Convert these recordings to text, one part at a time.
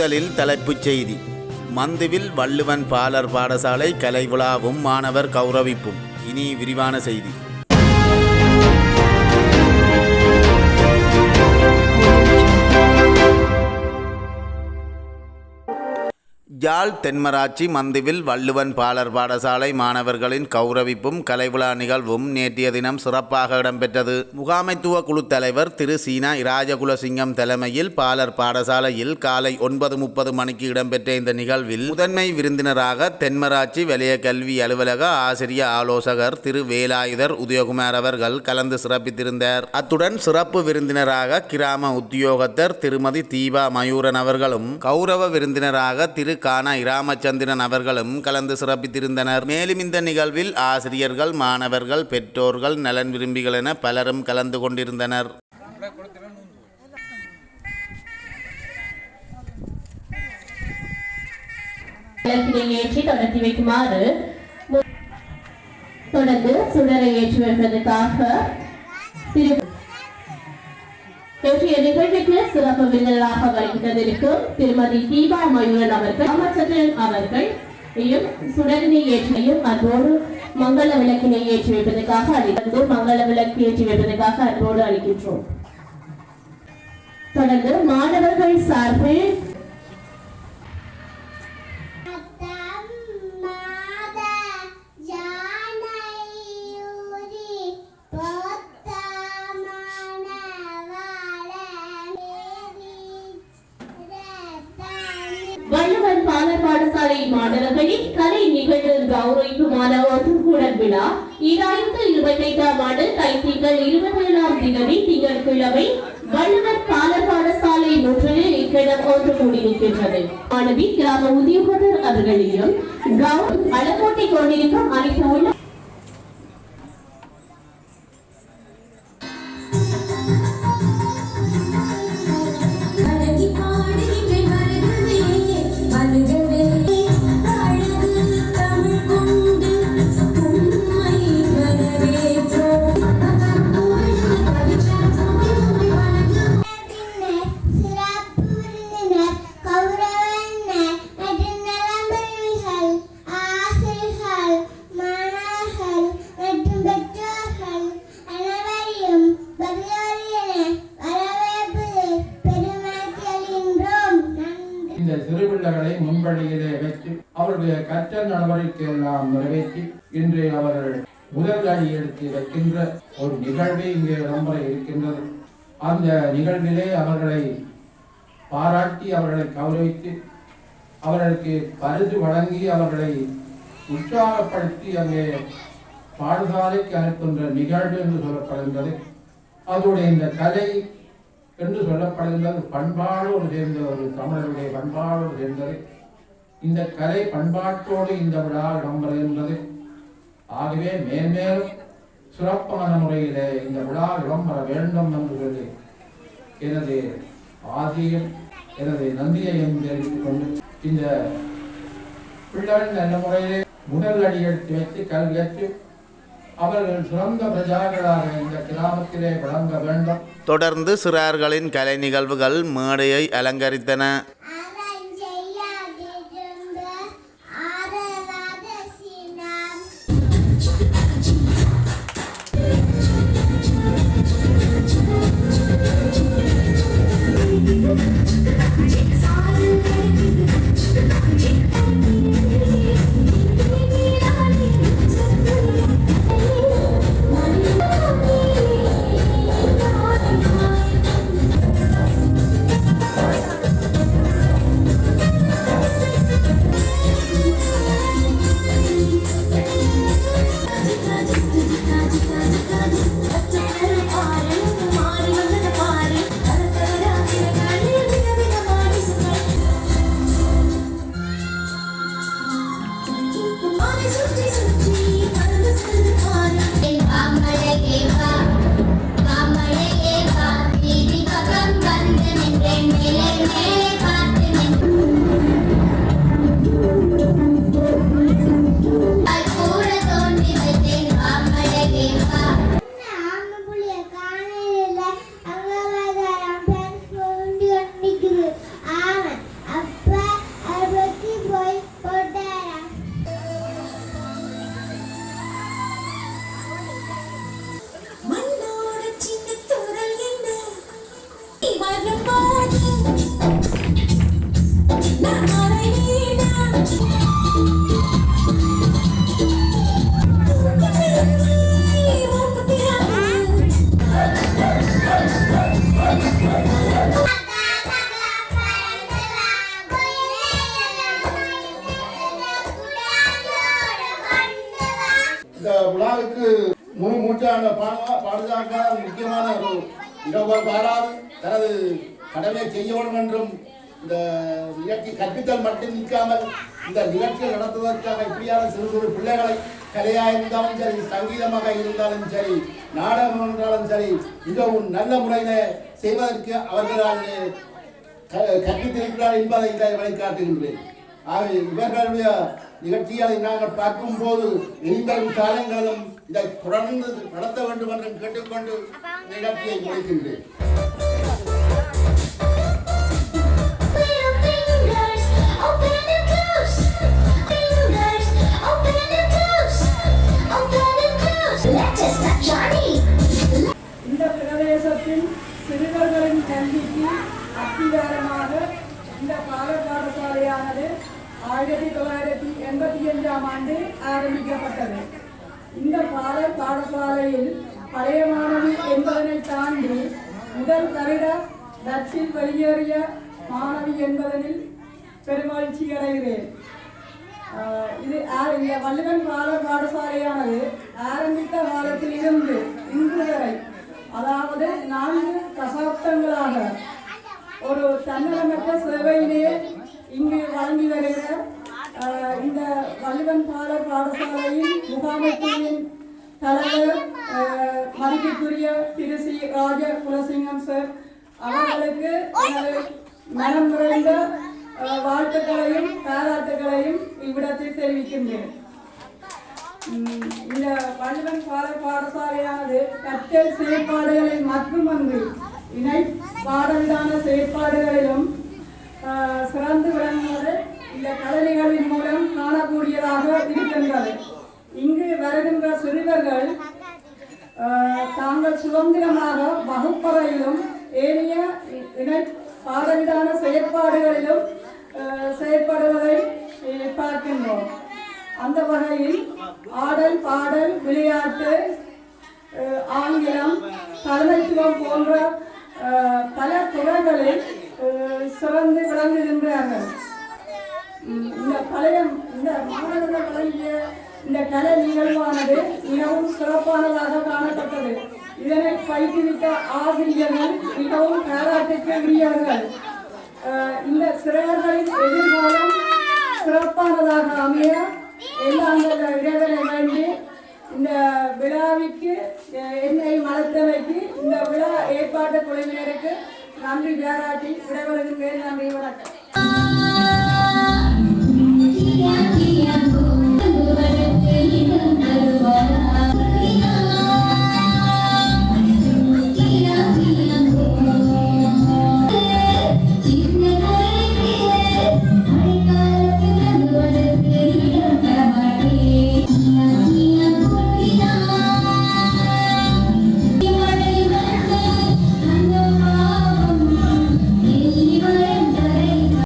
முதலில் தலைப்புச் செய்தி. மந்துவில் வள்ளுவன் பாலர் பாடசாலை கலை விழாவும் மாணவர் கௌரவிப்பும். இனி விரிவான செய்தி. யாழ் தென்மராட்சி மந்துவில் வள்ளுவன் பாலர் பாடசாலை மாணவர்களின் கௌரவிப்பும் கலைவிழா நிகழ்வும் நேற்றைய தினம் சிறப்பாக இடம்பெற்றது. முகாமைத்துவ குழு தலைவர் திரு சீனா இராஜகுலசிங்கம் தலைமையில் பாலர் பாடசாலையில் காலை 9:30 மணிக்கு இடம்பெற்ற இந்த நிகழ்வில் முதன்மை விருந்தினராக தென்மராட்சி வலய கல்வி அலுவலக ஆசிரிய ஆலோசகர் திரு வேலாயுதர் உதயகுமார் அவர்கள் கலந்து சிறப்பித்திருந்தார். அத்துடன் சிறப்பு விருந்தினராக கிராம உத்தியோகத்தர் திருமதி தீபா மயூரன் அவர்களும் கௌரவ விருந்தினராக திரு கானா இராமச்சந்திரன் அவர்களும் கலந்து சிறப்பித்திருந்தனர். மேலும் இந்த நிகழ்வில் ஆசிரியர்கள், மாணவர்கள், பெற்றோர்கள், நலன் விரும்பிகள் என பலரும் கலந்து கொண்டிருந்தனர். தொடர்ந்து சுடரை ஏற்றி வைப்பதற்காக இன்றைய நிகழ்வுக்கு சிறப்பு விருந்தினராக வருகின்றதற்கும் திருமதி தீபா மயூரன் அவர்கள், ராமச்சந்திரன் அவர்கள் சுடரினை ஏற்றியும் அன்போடு மங்கள விளக்கினை ஏற்றி வைப்பதற்காக அளித்து மங்கள விளக்கு ஏற்றி வைப்பதற்காக அன்போடு அளிக்கின்றோம். தொடர்ந்து மாணவர்கள் சார்பில் வள்ளுவன் பாலர் பாடசாலை மாணவர்களின் கலை நிகழ்வு கௌரவிப்புமான ஒன்றுகூடல் விழா 2025ஆம் ஆண்டு தைத்திங்கள் 27ஆம் திகதி திங்கட்கிழமை வள்ளுவன் பாலர் பாடசாலை முற்றிலில் இக்கிடம் ஒன்று கூடியிருக்கின்றது. மாணவி கிராம உத்தியோகத்தர் அவர்களையும் அலங்கோட்டி கொண்டிருக்கும் அனைத்து உள்ள இந்த சிறுபிள்ளைகளை முன்வழியிலே வைத்து அவருடைய கற்றல் நடவடிக்கை எல்லாம் நிறைவேற்றி இன்று அவர்கள் முதல் அடி எடுத்து வைக்கின்ற ஒரு நிகழ்வு இங்கே இடம்பெற இருக்கின்றது. அந்த நிகழ்விலே அவர்களை பாராட்டி அவர்களை கௌரவித்து அவர்களுக்கு பரிசு வழங்கி அவர்களை உற்சாகப்படுத்தி அங்கே பாடசாலைக்கு அனுப்புகின்ற நிகழ்வு என்று சொல்லப்படுகின்றது. அதோடைய இந்த கலை என்று சொல்லப்படுகின்றது பண்பாடோடு சேர்ந்த ஒரு தமிழருடைய பண்பாடோடு சேர்ந்தது. இந்த கலை பண்பாட்டோடு இந்த விழா இடம்பெறுகின்றது. ஆகவே மேன்மேலும் சிறப்பான முறையிலே இந்த விழா இடம்பெற வேண்டும் என்று சொல்லி எனது ஆசையும் எனது நன்றியையும் தெரிவித்துக் கொண்டு இந்த பிள்ளைகள் நல்ல முறையிலே முதல் அடி எடுத்து வைத்து கல்வியற்று அவர்கள் சிறந்த பிரஜாக்களாக இந்த கிராமத்திலே வழங்க வேண்டும். தொடர்ந்து சிறார்களின் கலை நிகழ்வுகள் மேடையை அலங்கரித்தன. விழாவுக்கு முழு மூச்சாண்ட பாதுகாக்க முக்கியமான ஒரு இரவு பாராது தனது கடமை செய்ய வேண்டும் என்றும் இந்த நிகழ்ச்சி கற்பித்தல் மட்டும் நிற்காமல் இந்த நிகழ்ச்சியை நடத்துவதற்காக இப்படியான சிறு சிறு பிள்ளைகளை கலையாக இருந்தாலும் சரி, சங்கீதமாக இருந்தாலும் சரி, நாடகம் என்றாலும் சரி, மிகவும் நல்ல முறையில் செய்வதற்கு அவர்களால் கற்பித்திருக்கிறார் என்பதை இதை வழிகாட்டுகின்றேன். ஆகவே இவர்களுடைய நிகழ்ச்சிகளை நாங்கள் பார்க்கும்போது இனிவரும் காலங்களிலும் இதை தொடர்ந்து நடத்த வேண்டும் என்று கேட்டுக்கொண்டு நிகழ்ச்சியை முடிக்கின்றேன். இந்த பிரதேசத்தில் சிறுவர்களின் கல்விக்கு அத்திவாரமாக இந்த பாடசாலையானது 1985ஆம் ஆண்டு ஆரம்பிக்கப்பட்டது. இந்த பாடசாலையில் பழைய மாணவி என்பதனை தாண்டி முதல் தவிர டச்சில் வெளியேறிய மாணவி என்பதனில் பெருமகிழ்ச்சி அடைகிறேன். இது இந்த வள்ளுவன் பாடசாலையானது ஆரம்பித்த காலத்தில் இருந்து இன்று வரை, அதாவது 4 தசாப்தங்களாக ஒரு தன்னலமற்ற சேவையிலே இங்கு வழங்கி வருகிற இந்த வள்ளுவன் பாடசாலையின் முகாமைத்துவத்தின் தலைவர் மதிப்புக்குரிய திரு சி. ராஜ குலசிங்கம் சார் அவர்களுக்கு மனம் நிறைந்த வாழ்த்துக்களையும் பாராட்டுகளையும் இவ்விடத்தில் தெரிவிக்கின்றேன். இந்த வள்ளுவன் பாடசாலையானது கற்றல் செயற்பாடுகளில் மட்டுமன்றி இணை பாடவிதான செயற்பாடுகளிலும் சிறந்து விளங்குவது இந்த கலை மூலம் காணக்கூடியதாக இருக்கின்றது. இங்கு வருகின்ற சிறுவர்கள் தாங்கள் சுதந்திரமாக வகுப்பறையிலும் ஏனைய இணை பாடவிதான செயற்பாடுகளிலும் செயற்படுவதை பார்க்கின்றோம். அந்த வகையில் ஆடல், பாடல், விளையாட்டு, ஆங்கிலம், தலைமைத்துவம் போன்ற பல துறைகளில் சிறந்து விளங்குகின்றார்கள். இந்த மாணவர்கள் வழங்கிய இந்த கலை நிகழ்வானது மிகவும் சிறப்பானதாக காணப்பட்டது. இதனை பயிற்றுவித்த ஆசிரியர்கள் மிகவும் பாராட்டுக்கு உரியவர்கள். இந்த சிறுவர்களின் எதிர்காலம் சிறப்பானதாக அமைய எல்லாம் இறைவனை வேண்டி இந்த விழாவிற்கு என்னை வளர்த்தமைக்கு இந்த விழா ஏற்பாட்டு குழுவினருக்கு நன்றி பாராட்டி விடைபெறுகின்றேன். நன்றி, வணக்கம்.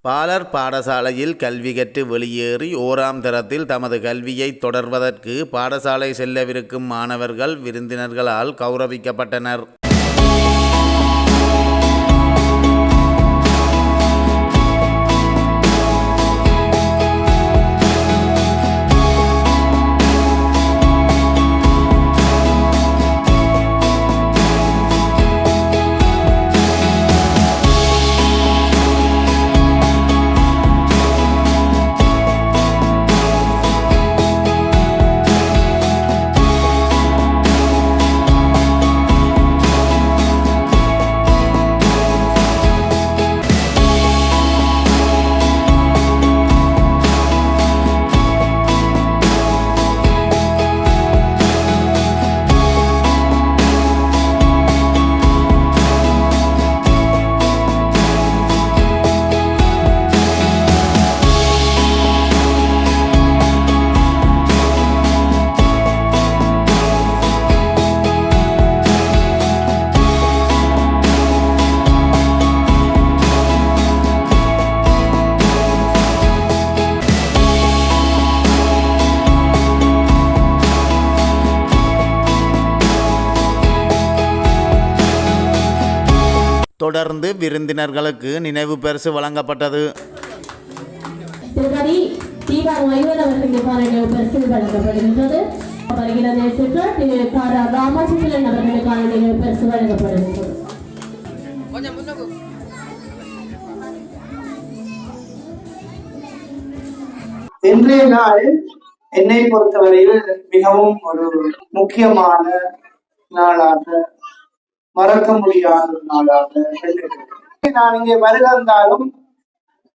பாலர் பாடசாலையில் கல்வி கற்று வெளியேறி 1ஆம் தரத்தில் தமது கல்வியை தொடர்வதற்கு பாடசாலை செல்லவிருக்கும் மாணவர்கள் விருந்தினர்களால் கௌரவிக்கப்பட்டனர். தொடர்ந்து விருந்தினர்களுக்கு நினைவு பரிசு வழங்கப்பட்டது. திருமதி தீபா மயூரன் அவர்களுக்கு நினைவு பரிசு வழங்கப்படுகின்றது. வருகிறதை சுற்ற திரு ராமச்சந்திரன் அவர்களுக்கான நிகழ்வு பரிசு வழங்கப்படுகிறது. இன்றைய நாள் என்னை பொறுத்தவரையில் மிகவும் ஒரு முக்கியமான நாளாக, மறக்க முடியாத ஒரு நாளாக நான் இங்கே வருகின்றாலும்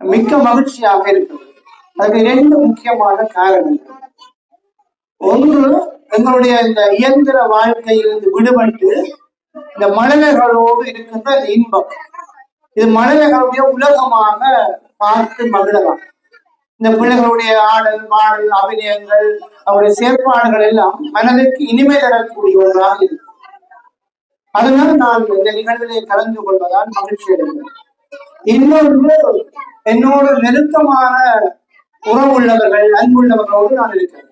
மிக்க மகிழ்ச்சியாக இருக்கிறது. அதுக்கு 2 முக்கியமான காரணங்கள். ஒன்று, எங்களுடைய இந்த இயந்திர வாழ்க்கையிலிருந்து விடுபட்டு இந்த மழலைகளோடு இருக்கின்ற இந்த இன்பம், இது மழலைகளுடைய உலகமாக பார்த்து மகிழலாம். இந்த பிள்ளைகளுடைய ஆடல் பாடல் அபிநயங்கள் அவருடைய செயற்பாடுகள் எல்லாம் மனதிற்கு இனிமை தரக்கூடிய ஒன்றாக இருக்கும். அதனால நான் இந்த நிகழ்விலே கலந்து கொள்வதால் மகிழ்ச்சி அடைகிறேன். இன்னொன்று, என்னோடு நெருக்கமான உறவுள்ளவர்கள், அன்புள்ளவர்களோடு நான் இருக்கிறேன்.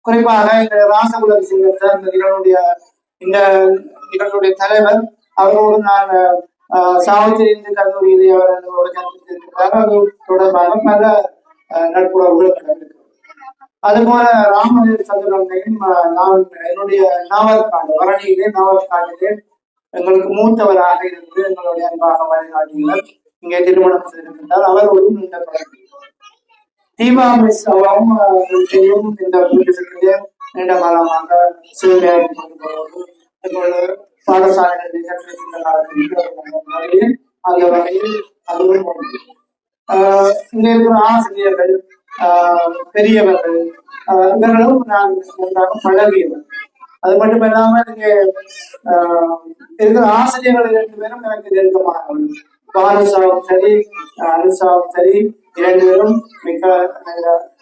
குறிப்பாக இந்த ராசகுலம் சிங்கர் இந்த நிகழ்வுடைய தலைவர், அவரோடு நான் சாவித்திரி இந்து கல்லூரியிலே அவர்களோட கற்பித்திருக்கிறார். அது தொடர்பாக பல நட்புறவுகள் நடந்திருக்கிறது. அதுபோல ராமலிங்க சதுரங்கையும் நான் என்னுடைய நாவற்காடு வரணியிலே நாவற்காட்டிலே எங்களுக்கு மூத்தவராக இருந்து எங்களுடைய அன்பாக வழிகாட்டியவர் இங்கே திருமணம் செய்திருக்கின்றார். அவரோடும் இந்த பழக்கம். தீபா மிஸ் அவரும் இந்த பிரதேசத்திலே நீண்ட காலமாக சேவையாற்றி கொண்டிருப்பதோடு எங்களுடைய பாடசாலைகளில் கற்பிக்கின்ற காலத்தில் அந்த வகையில் அதுவும் ஒன்று. இங்க இருக்கிற ஆசிரியர்கள், பெரியவர்கள், இவர்களும் நான் நன்றாக பழகியவர். அது மட்டும் இல்லாமல் இங்கே இருக்கிற ஆசிரியர்கள் 2 பேரும் எனக்கு நெருக்கமானவர்கள். பானுசாவும் சரி, அனுசாவும் சரி, 2 பேரும் மிக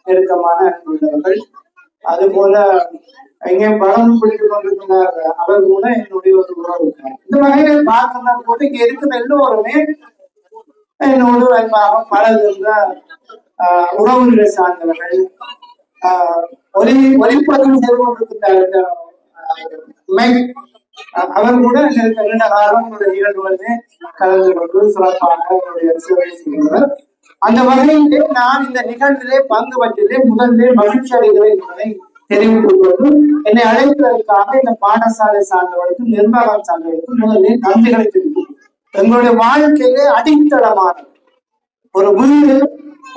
நெருக்கமான அன்புள்ளவர்கள். அது போல இங்கே படம் பிடித்துக் கொண்டிருக்கிறார், அவர் கூட என்னுடைய ஒரு உறவு. இந்த வகையில பார்க்கின்ற போது இங்க இருக்கிற எல்லோருமே என்னோடு அன்பாக பழகுகின்ற உறவுகளை சார்ந்தவர்கள். ஒலிப்பதிவு செய்து கொண்டிருக்கின்ற அவர் கூட நீண்ட காலம் நிகழ்வுகளே கலந்து கொண்டு சிறப்பாக என்னுடைய சேவை செய்கிறவர். அந்த வகையிலே நான் இந்த நிகழ்விலே பங்கு பற்றிலே முதலிலே மகிழ்ச்சி அடைகிறேன் என்பதை தெரிவித்துக் கொண்டு என்னை அழைப்பதற்காக இந்த பாடசாலை சார்ந்தவர்களுக்கும் நிர்வாகம் சார்ந்தவர்களுக்கும் முதலிலே நன்றிகளை தெரிவித்துக் எங்களுடைய வாழ்க்கையிலே அடித்தளமான ஒரு வீடு,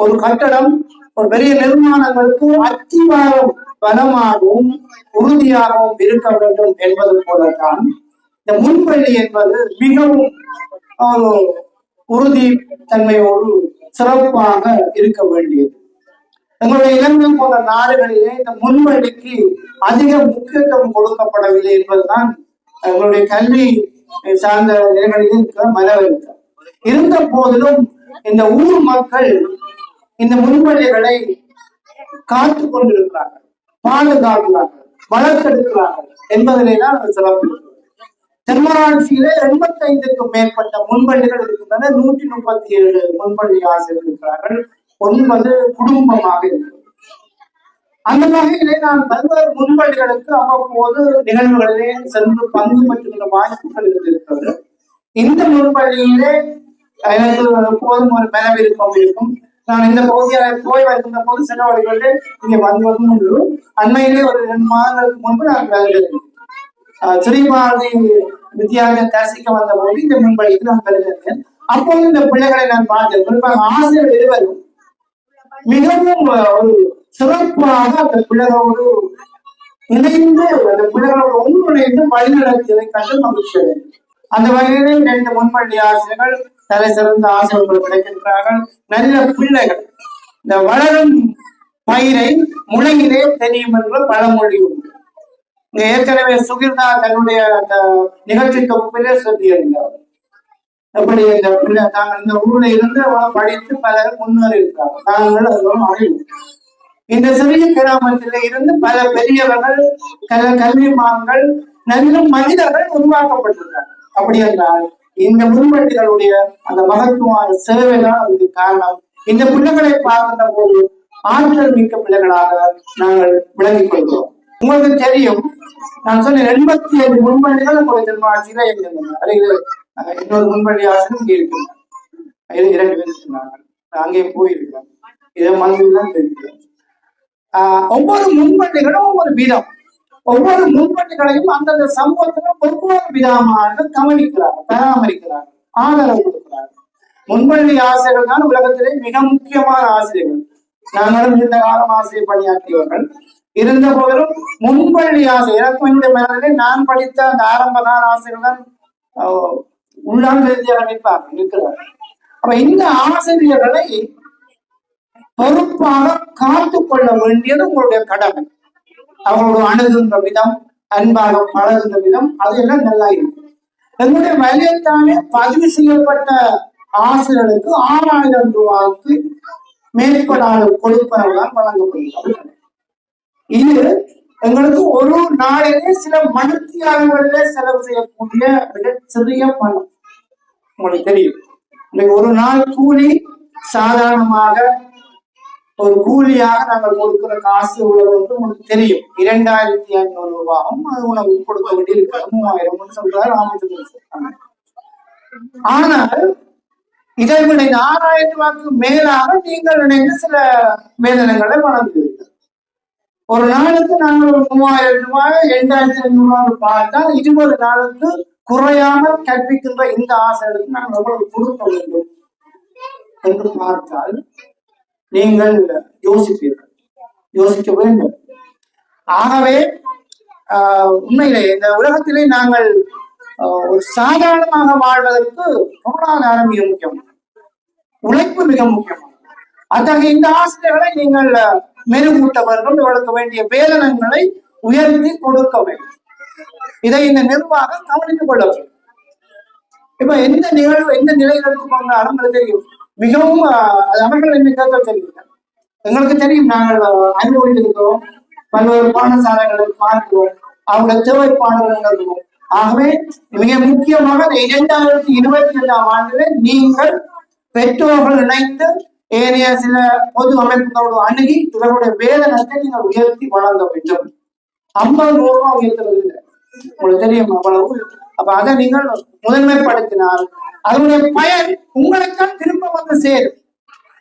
ஒரு கட்டடம், ஒரு பெரிய நிர்மாணங்களுக்கு அத்திவாரம் பலமாகவும் உறுதியாகவும் இருக்க வேண்டும் என்பது போலத்தான் இந்த முன்பள்ளி என்பது மிகவும் ஒரு உறுதி தன்மையோடு சிறப்பாக இருக்க வேண்டியது. எங்களுடைய இலங்கை போன்ற நாடுகளிலே இந்த முன்பள்ளிக்கு அதிக முக்கியத்துவம் கொடுக்கப்படவில்லை என்பதுதான் எங்களுடைய கல்வி சார்ந்த நிலைகளில் இருக்கிற மனவருத்தம். இருந்த போதிலும் இந்த ஊர் மக்கள் இந்த முன்பள்ளிகளை காத்து கொண்டிருக்கிறார்கள், பாதுகாக்கிறார்கள், வளர்த்தெடுக்கிறார்கள் என்பதிலே தான் அது சிறப்பு. தென்மராட்சியிலே 85க்கும் மேற்பட்ட முன்பள்ளிகள் இருக்கின்றன. 137 முன்பள்ளி ஆசிரியர்கள் இருக்கிறார்கள். 9 குடும்பமாக இருக்கிறது. அந்த வகையிலே நான் பல்வேறு முன்பள்ளிகளுக்கு அவ்வப்போது நிகழ்வுகளிலே சென்று பங்கு பெற்றுகின்ற வாய்ப்புகள் இருந்திருக்கிறது. இந்த முன்பள்ளியிலே எனக்கு எப்போதும் ஒரு மனவிருப்பம் இருக்கும். நான் இந்த பகுதியை போய் வருகின்ற போது சில வழிகளில் இங்கே வருவதும் உண்டு. அண்மையிலே ஒரு 2 மாதங்களுக்கு முன்பு நான் வருகிறேன். ஸ்ரீபாரதி வித்யாலயம் தரிசிக்க வந்த போது இந்த முன்பள்ளிக்கு நான் வருகிறேன். அப்போது இந்த பிள்ளைகளை நான் பார்த்தேன். குறிப்பாக ஆசிரியர் இருவரும் மிகவும் ஒரு சிறப்பாக அந்த பிள்ளைகளோடு இணைந்து, அந்த பிள்ளைகளோடு ஒன்றிணைந்து வழிநடத்தியதை கண்டு மகிழ்ச்சி அடைந்தேன். அந்த வகையிலே 2 முன்பள்ளி ஆசிரியர்கள் தலை சிறந்த ஆசிரியர்கள் கிடைக்கின்றார்கள். நல்ல பிள்ளைகள். இந்த வளரும் பயிரை முளையிலே தெரியும் என்ற பழமொழி உண்டு. இங்க ஏற்கனவே சுகிர்தா தன்னுடைய அந்த நிகழ்ச்சி தொகுப்பிலே சொல்லியிருந்தார். எப்படி இந்த பிள்ளை நாங்கள் இந்த ஊர்ல இருந்து படித்து பலர் முன்னேறி இருக்கிறார்கள். நாங்கள் அதுவும் அறிவு. இந்த சிறிய கிராமத்தில இருந்து பல பெரியவர்கள், கல்விமான்கள், நல்ல மனிதர்கள் உருவாக்கப்பட்டிருக்கிறார்கள். அப்படி என்றால் இந்த முன்பள்ளிகளுடைய அந்த மகத்துவமான சேவை தான் அதுக்கு காரணம். இந்த பிள்ளைகளை பார்க்கின்ற போது ஆற்றல் மிக்க பிள்ளைகளாக நாங்கள் விளங்கிக் கொள்கிறோம். உங்களுக்கு தெரியும், நான் சொன்ன 85 முன்பள்ளிகள் நம்முடைய திருமாட்சியில இருக்கின்றன. இன்னொரு முன்பள்ளி ஆசிரியர் இங்கே இருக்கின்றனர். 2 பேர் இருக்கிறார்கள். அங்கே போயிருக்கிறேன். இதை மனதில் தான் தெரிவிக்கிறேன். ஒவ்வொரு முன்பள்ளிகளும் ஒவ்வொரு வீதம். ஒவ்வொரு முன்பட்டிகளையும் அந்தந்த சமூகத்துல ஒவ்வொரு விதமாக கவனிக்கிறார்கள், பராமரிக்கிறார்கள், ஆதரவு கொடுக்கிறார்கள். முன்பள்ளி ஆசிரியர்கள் தான் உலகத்திலே மிக முக்கியமான ஆசிரியர்கள். நாங்களும் நீண்ட காலம் ஆசிரியர் பணியாற்றியவர்கள். இருந்த போதிலும் முன்பள்ளி ஆசிரியர், எனக்கு என்னுடைய மனதிலே நான் படித்த அந்த ஆரம்ப கால ஆசிரியர்கள் தான் உள்ளாண்டு ரீதியாக நிற்கிறார்கள். அப்ப இந்த ஆசிரியர்களை பொறுப்பாக காத்துக் கொள்ள வேண்டியது உங்களுடைய கடமை. அவங்களோட அணுகுகின்ற விதம், அன்பாக பழகுகின்ற விதம், அது எல்லாம் நல்லா இருக்கும். எங்களுடைய வலியத்தானே பதிவு செய்யப்பட்ட ஆசிரியர்களுக்கு 6000 ரூபாய்க்கு மேற்படாத கொடுப்பனவு தான் வழங்கப்படுகிறது. இது எங்களுக்கு ஒரு நாளிலே சில மணித்தியாளர்களிலே செலவு செய்யக்கூடிய சிறிய பணம். உங்களுக்கு தெரியும், இன்னைக்கு ஒரு நாள் கூலி சாதாரணமாக ஒரு கூலியாக நாங்கள் கொடுக்கிற காசு உணவு உங்களுக்கு தெரியும். 2500 ரூபாயும் அது உணவு கொடுக்க வேண்டியிருக்கிறது. 3000 சொல்றாரு ராமச்சந்திரன். ஆனால் இதை விட 6000 ரூபாய்க்கு மேலாக நீங்கள் நினைந்து சில வேதனங்களை வழங்குவீர்கள். ஒரு நாளுக்கு நாங்கள் 3000 ரூபாய் 2500 ரூபாய் பார்த்தால் 20 நாளுக்கு குறையாமல் கற்பிக்கின்ற இந்த ஆசிரியருக்கு நாங்கள் எவ்வளவு கொடுக்க வேண்டும் என்று பார்த்தால் நீங்கள் யோசிப்பீர்கள், யோசிக்க வேண்டும். ஆகவே உண்மையிலே இந்த உலகத்திலே நாங்கள் ஒரு சாதாரணமாக வாழ்வதற்கு பொருளாதாரம் மிக முக்கியம், உழைப்பு மிக முக்கியம். அத்தகைய இந்த ஆசிரியர்களை நீங்கள் மெருகூட்ட வேண்டும், இவர்களுக்கு வேண்டிய வேதனங்களை உயர்த்தி கொடுக்க வேண்டும். இதை இந்த நிர்வாகம் கவனித்துக் கொள்ள வேண்டும். இப்ப எந்த நிகழ்வு எந்த நிலையில் எடுத்துக்கொண்டாலும் உங்களுக்கு தெரியும், மிகவும் அவர்கள் என்ன கேட்க தெரியும். எங்களுக்கு தெரியும், நாங்கள் அனுபவித்திருக்கிறோம், பல்வேறு பாடசாலைகளை பார்க்கிறோம், அவருடைய தேவைப்பாடுகள் இருக்கும். ஆகவே மிக முக்கியமாக 2022ஆம் ஆண்டிலே நீங்கள் பெற்றோர்கள் இணைந்து ஏனைய சில பொது அமைப்புகளோடு அணுகி இவர்களுடைய வேதனத்தை நீங்கள் உயர்த்தி வழங்க வேண்டும். 50 ரூபாய் உயர்த்துறது இல்லை, உங்களுக்கு தெரியும் அவ்வளவு. அப்ப அதை நீங்கள் முதன்மைப்படுத்தினால் அதனுடைய பயன் உங்களுக்குத்தான் திரும்ப வந்து சேரும்.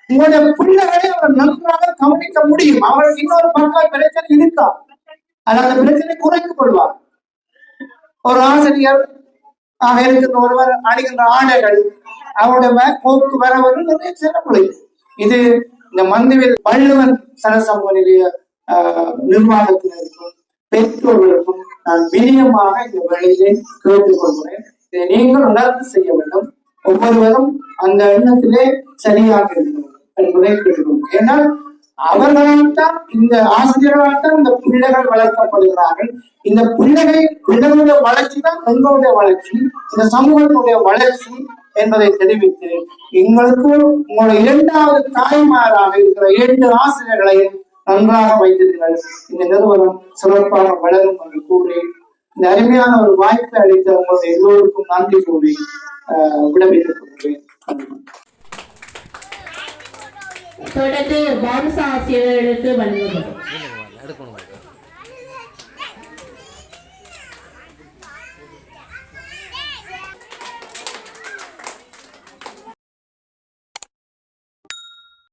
உங்களுடைய பிள்ளைகளை அவர் நன்றாக கவனிக்க முடியும். அவர்களுக்கு இன்னொரு பக்கம் பிரச்சனை இருக்கா, அது அந்த பிரச்சனை குறைத்துக் கொள்வார். ஒரு ஆசிரியர் ஆக இருக்கின்ற ஒருவர் அணிகின்ற ஆடைகள், அவருடைய போக்கு வரவர்கள் நிறைய செலவு. இது இந்த மந்துவில் வள்ளுவன் சனசமூக நிலைய நிர்வாகத்தினருக்கும் பெற்றோர்களுக்கும் நான் வினியமாக இந்த வேலையை கேட்டுக்கொள்கிறேன். இதை நீங்கள் உணர்ந்து செய்ய வேண்டும். ஒவ்வொருவரும் அந்த எண்ணத்திலே சரியாக இருக்கிறது என்பதை கேட்டுக்கொள்கிறேன். ஏன்னால் அவர்களால் தான், இந்த ஆசிரியர்களால் தான் இந்த பிள்ளைகள் வளர்க்கப்படுகிறார்கள். இந்த பிள்ளைகளுடைய வளர்ச்சி தான் எங்களுடைய வளர்ச்சி, இந்த சமூகத்தினுடைய வளர்ச்சி என்பதை தெரிவித்து எங்களுக்கு உங்களுடைய 2வது தாய்மாராக இருக்கிற 2 ஆசிரியர்களையும் நன்றாக வைத்திருங்கள். இந்த நிறுவனம் சிறப்பாக வளரும் என்று கூறி இந்த அருமையான ஒரு வாய்ப்பை அளித்த உங்களுடைய எல்லோருக்கும் நன்றி கூறி விடைபெற்றுக் கொள்கிறேன். தொடர்ந்து பாரச ஆசிரியர்களுக்கு வழங்கப்படும்.